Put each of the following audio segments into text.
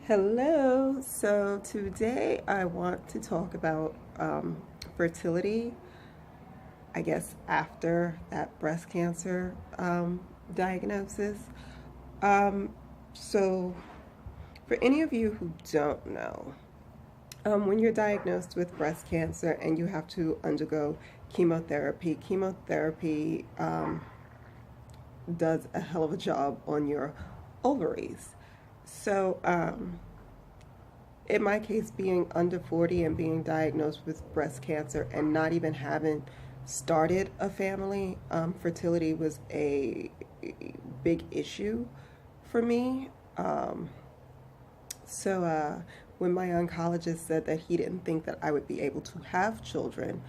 Hello. So today I want to talk about fertility, I guess, after that breast cancer diagnosis. Um, so, for any of you who don't know, when you're diagnosed with breast cancer and you have to undergo chemotherapy does a hell of a job on your ovaries. So, in my case, being under 40 and being diagnosed with breast cancer and not even having started a family, fertility was a big issue for me. Um, so when my oncologist said that he didn't think that I would be able to have children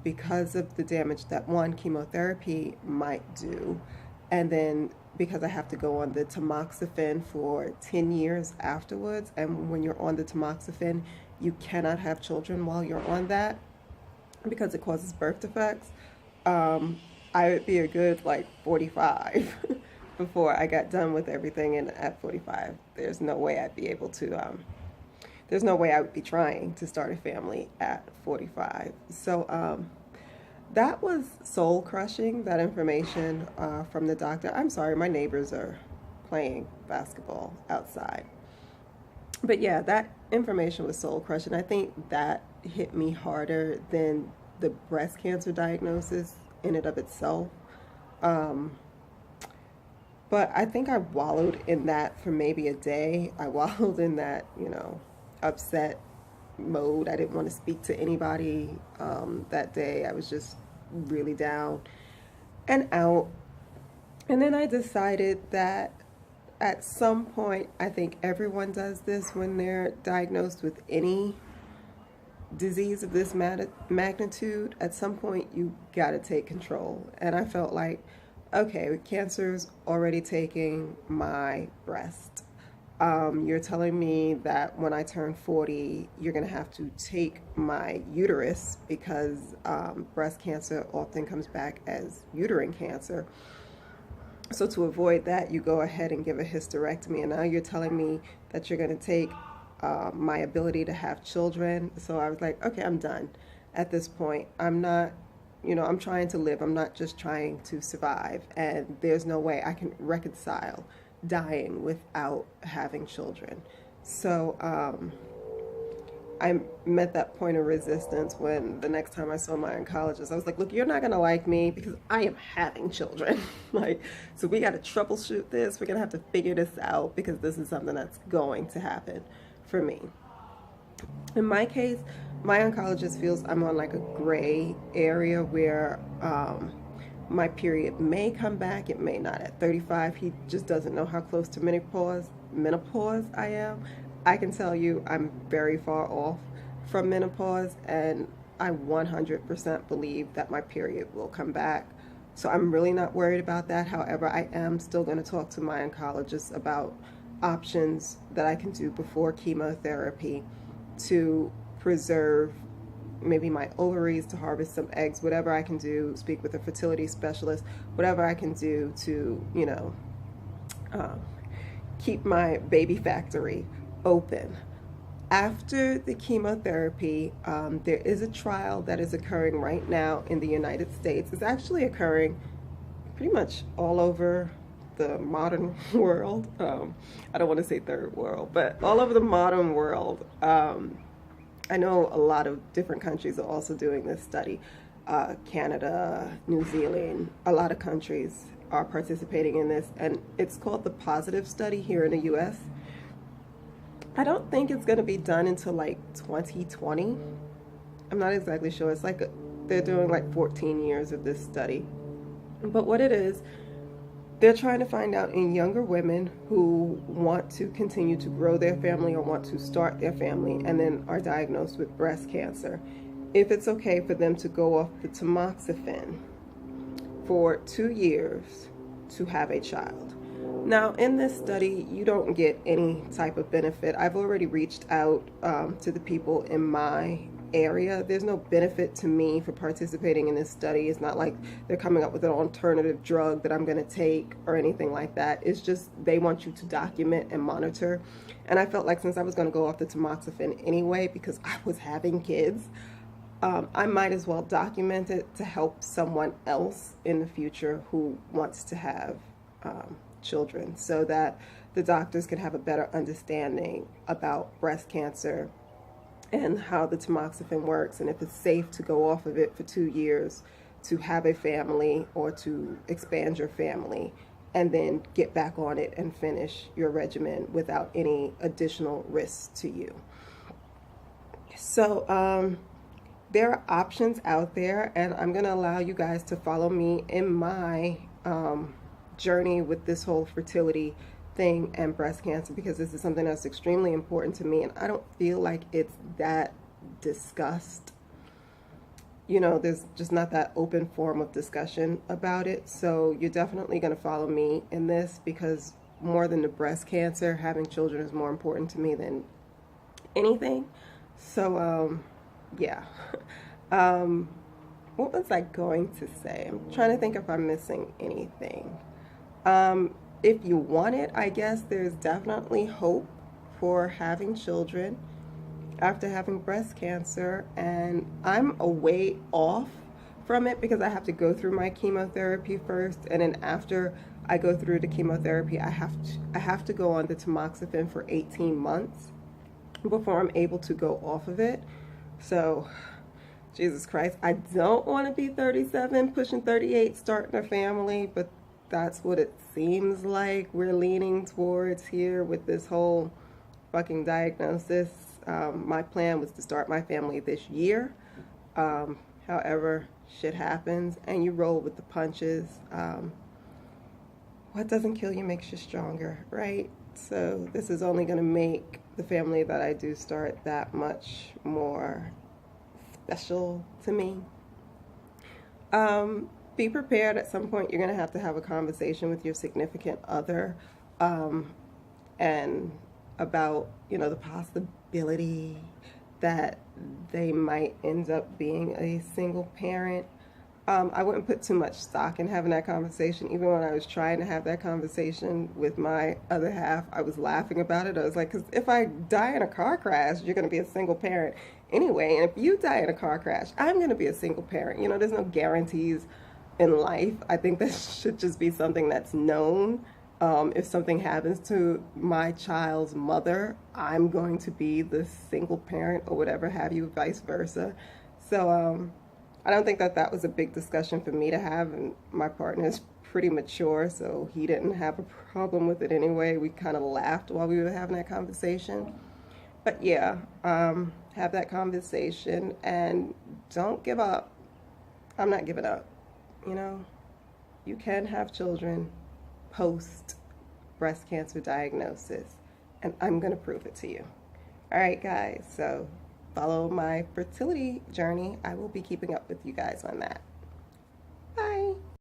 because of the damage that one, chemotherapy might do, and then because I have to go on the tamoxifen for 10 years afterwards, and when you're on the tamoxifen, you cannot have children while you're on that because it causes birth defects. Um, I would be a good like 45 before I got done with everything, and at 45, there's no way I'd be able to. There's no way I would be trying to start a family at 45. So that was soul crushing, that information from the doctor. I'm sorry, my neighbors are playing basketball outside. But yeah, that information was soul crushing. I think that hit me harder than the breast cancer diagnosis in and of itself. Um, but I think I wallowed in that for maybe a day. I wallowed in that, upset mode. I didn't want to speak to anybody that day. I was just really down and out. And then I decided that at some point, I think everyone does this when they're diagnosed with any disease of this magnitude. At some point, you got to take control. And I felt like, okay, cancer's already taking my breast. You're telling me that when I turn 40, you're going to have to take my uterus because breast cancer often comes back as uterine cancer. So to avoid that, you go ahead and give a hysterectomy. And now you're telling me that you're going to take my ability to have children. So I was like, okay, I'm done at this point. I'm not, I'm trying to live. I'm not just trying to survive. And there's no way I can reconcile dying without having children. So I met that point of resistance when the next time I saw my oncologist, I was like, look, you're not going to like me because I am having children. So we got to troubleshoot this. We're going to have to figure this out because this is something that's going to happen for me. In my case, my oncologist feels I'm on like a gray area where my period may come back, it may not. At 35, he just doesn't know how close to menopause I am. I can tell you I'm very far off from menopause, and I 100% believe that my period will come back. So I'm really not worried about that. However, I am still going to talk to my oncologist about options that I can do before chemotherapy to preserve maybe my ovaries, to harvest some eggs, whatever I can do, speak with a fertility specialist, whatever I can do to, uh, keep my baby factory open. After the chemotherapy, there is a trial that is occurring right now in the United States. It's actually occurring pretty much all over the modern world. I don't want to say third world, but all over the modern world. I know a lot of different countries are also doing this study. Canada, New Zealand, a lot of countries are participating in this, and it's called the POSITIVE study here in the US. I don't think it's going to be done until like 2020. I'm not exactly sure. It's like they're doing like 14 years of this study. But what it is, they're trying to find out in younger women who want to continue to grow their family or want to start their family and then are diagnosed with breast cancer, if it's okay for them to go off the tamoxifen for 2 years to have a child. Now, in this study, you don't get any type of benefit. I've already reached out to the people in my area. There's no benefit to me for participating in this study. It's not like they're coming up with an alternative drug that I'm going to take or anything like that. It's just they want you to document and monitor. And I felt like since I was going to go off the tamoxifen anyway because I was having kids, I might as well document it to help someone else in the future who wants to have children, so that the doctors can have a better understanding about breast cancer and how the tamoxifen works, and if it's safe to go off of it for 2 years to have a family or to expand your family and then get back on it and finish your regimen without any additional risks to you. So there are options out there, and I'm going to allow you guys to follow me in my journey with this whole fertility thing and breast cancer, because this is something that's extremely important to me, and I don't feel like it's that discussed. You know, there's just not that open form of discussion about it. So you're definitely going to follow me in this, because more than the breast cancer, having children is more important to me than anything. So yeah. What was I going to say? I'm trying to think if I'm missing anything. If you want it, I guess there's definitely hope for having children after having breast cancer, and I'm a way off from it because I have to go through my chemotherapy first, and then after I go through the chemotherapy, I have to go on the tamoxifen for 18 months before I'm able to go off of it. So Jesus Christ, I don't want to be 37, pushing 38, starting a family, but that's what it seems like we're leaning towards here with this whole fucking diagnosis. My plan was to start my family this year. However, shit happens and you roll with the punches. What doesn't kill you makes you stronger, right? So this is only going to make the family that I do start that much more special to me. Be prepared. At some point you're going to have a conversation with your significant other and about, you know, the possibility that they might end up being a single parent. I wouldn't put too much stock in having that conversation. Even when I was trying to have that conversation with my other half, I was laughing about it. I was like, because if I die in a car crash, you're going to be a single parent anyway. And if you die in a car crash, I'm going to be a single parent. You know, there's no guarantees in life. I think that should just be something that's known. If something happens to my child's mother, I'm going to be the single parent or whatever have you, vice versa. So I don't think that was a big discussion for me to have, and my partner is pretty mature, so he didn't have a problem with it anyway. We kind of laughed while we were having that conversation. But yeah, have that conversation and don't give up. I'm not giving up. You know, you can have children post breast cancer diagnosis, and I'm going to prove it to you. All right, guys, so follow my fertility journey. I will be keeping up with you guys on that.